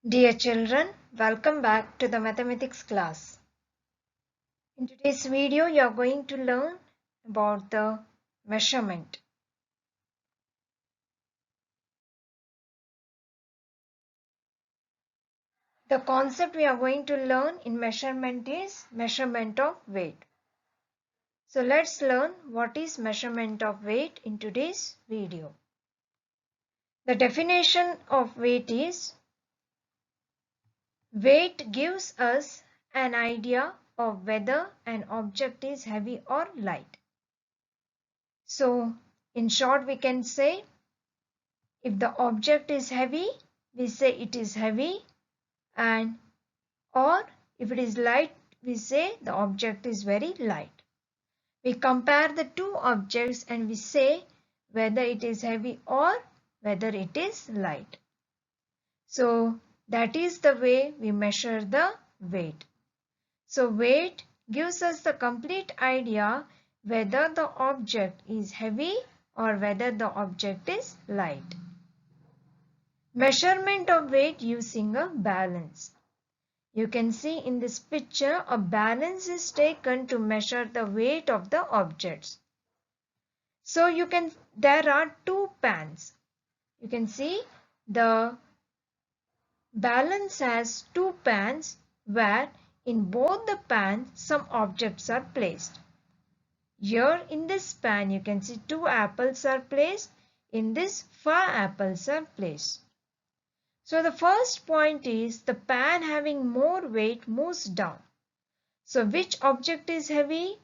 Dear children, welcome back to the mathematics class. In today's video, you are going to learn about the measurement. The concept we are going to learn in measurement is measurement of weight. So let's learn what is measurement of weight in today's video. The definition of weight is: weight gives us an idea of whether an object is heavy or light. So in short, we can say, if the object is heavy, we say it is heavy, or if it is light, we say the object is very light. We compare the two objects and we say whether it is heavy or whether it is light. So that is the way we measure the weight. So weight gives us the complete idea whether the object is heavy or whether the object is light. Measurement of weight using a balance. You can see in this picture a balance is taken to measure the weight of the objects. So there are two pans. You can see the balance has two pans where in both the pans some objects are placed. Here in this pan you can see 2 apples are placed. In this 5 apples are placed. So the first point is the pan having more weight moves down. So which object is heavy?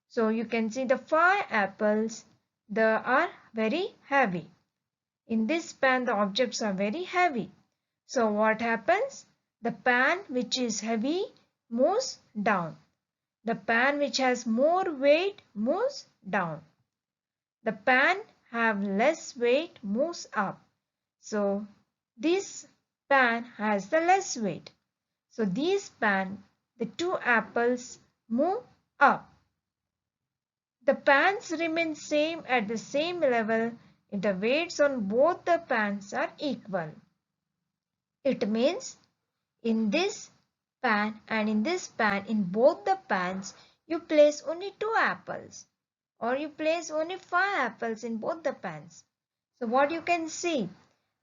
So you can see the 5 apples, they are very heavy. In this pan the objects are very heavy. So what happens? The pan which is heavy moves down. The pan which has more weight moves down. The pan have less weight moves up. So this pan has the less weight. So these pan, the 2 apples move up. The pans remain same at the same level if the weights on both the pans are equal. It means in this pan and in this pan, in both the pans, you place only 2 apples or you place only 5 apples in both the pans. So what you can see?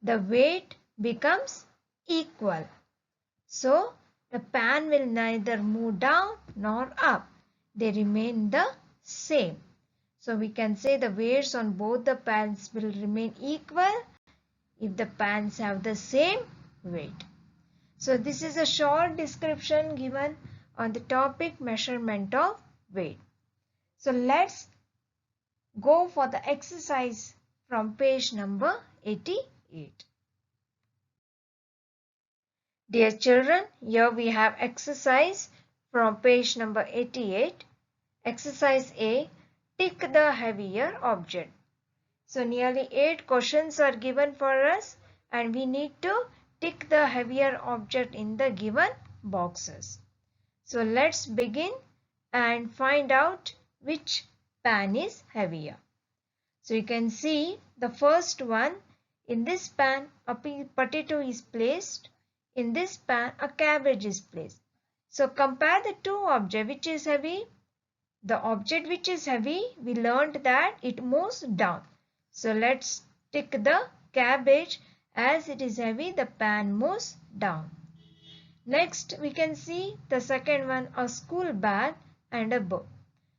The weight becomes equal. So the pan will neither move down nor up. They remain the same. So we can say the weights on both the pans will remain equal if the pans have the same weight. So this is a short description given on the topic measurement of weight. So let's go for the exercise from page number 88. Dear children, here we have exercise from page number 88. Exercise A, tick the heavier object. So nearly 8 questions are given for us and we need to tick the heavier object in the given boxes. So let's begin and find out which pan is heavier. So you can see the first one, in this pan a potato is placed. In this pan a cabbage is placed. So compare the two objects. Which is heavy? The object which is heavy, we learned that it moves down. So let's tick the cabbage. As it is heavy, the pan moves down. Next we can see the second one, a school bag and a book.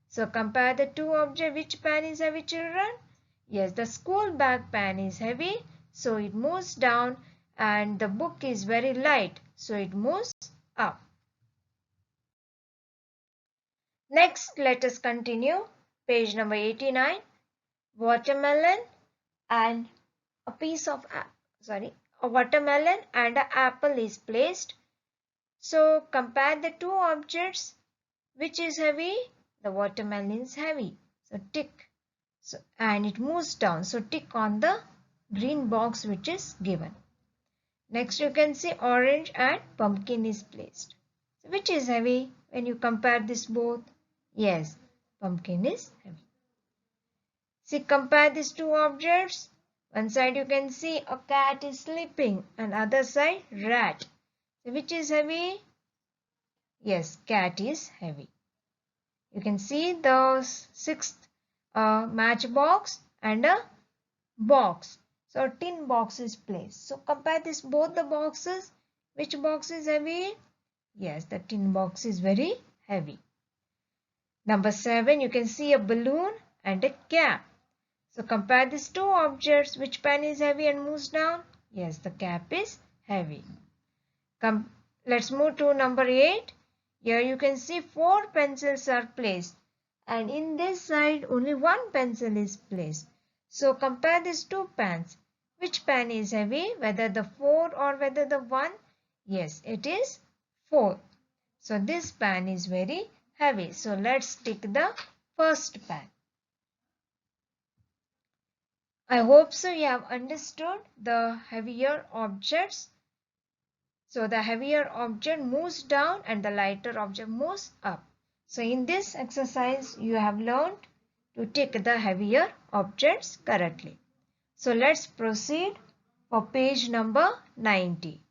So compare the two objects. Which pan is heavy, children? Yes, the school bag pan is heavy, so it moves down, and the book is very light, so it moves up. Next, let us continue. Page number 89. Watermelon and a watermelon and an apple is placed. So compare the two objects. Which is heavy? The watermelon is heavy. So tick. And it moves down. So tick on the green box which is given. Next you can see orange and pumpkin is placed. So which is heavy when you compare this both? Yes, pumpkin is heavy. See, compare these two objects. One side you can see a cat is sleeping and other side rat. So which is heavy? Yes, cat is heavy. You can see the sixth matchbox and a box. So a tin box is placed. So compare this both the boxes. Which box is heavy? Yes, the tin box is very heavy. Number 7, you can see a balloon and a cap. So compare these two objects. Which pen is heavy and moves down? Yes, the cap is heavy. Let's move to number 8. Here you can see 4 pencils are placed. And in this side only 1 pencil is placed. So compare these two pens. Which pen is heavy? Whether the 4 or whether the 1? Yes, it is 4. So this pen is very heavy. So let's take the first pen. I hope so you have understood the heavier objects. So the heavier object moves down and the lighter object moves up. So in this exercise you have learned to take the heavier objects correctly. So let's proceed for page number 90.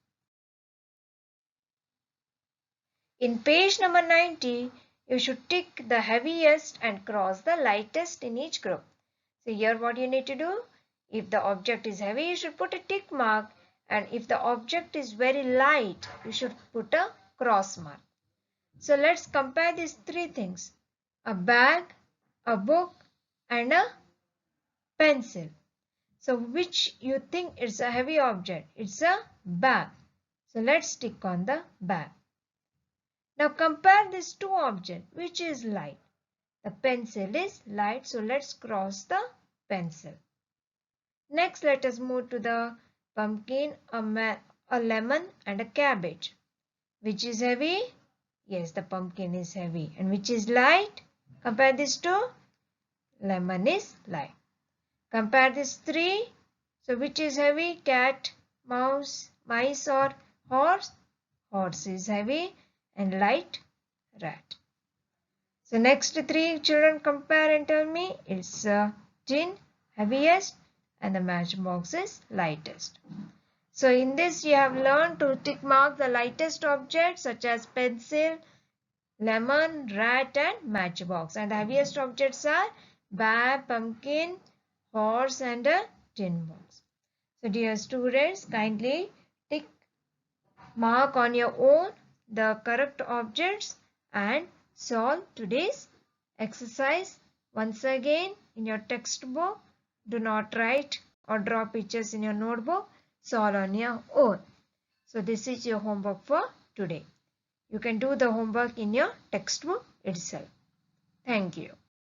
In page number 90, you should tick the heaviest and cross the lightest in each group. So here what you need to do, if the object is heavy, you should put a tick mark, and if the object is very light, you should put a cross mark. So let's compare these three things: a bag, a book and a pencil. So which you think is a heavy object? It's a bag. So let's tick on the bag. Now compare these two objects. Which is light? The pencil is light, so let's cross the pencil. Next, let us move to the pumpkin, a lemon and a cabbage. Which is heavy? Yes, the pumpkin is heavy. And which is light? Compare these two. Lemon is light. Compare these three. So which is heavy? Cat, mouse, mice or horse? Horse is heavy and light, rat. So next three children compare and tell me. It's tin, heaviest, and the matchbox is lightest. So in this you have learned to tick mark the lightest objects such as pencil, lemon, rat and matchbox. And the heaviest objects are bag, pumpkin, horse and a tin box. So dear students, kindly tick mark on your own the correct objects and solve today's exercise. Once again, in your textbook, do not write or draw pictures in your notebook. Solve on your own. So this is your homework for today. You can do the homework in your textbook itself. Thank you.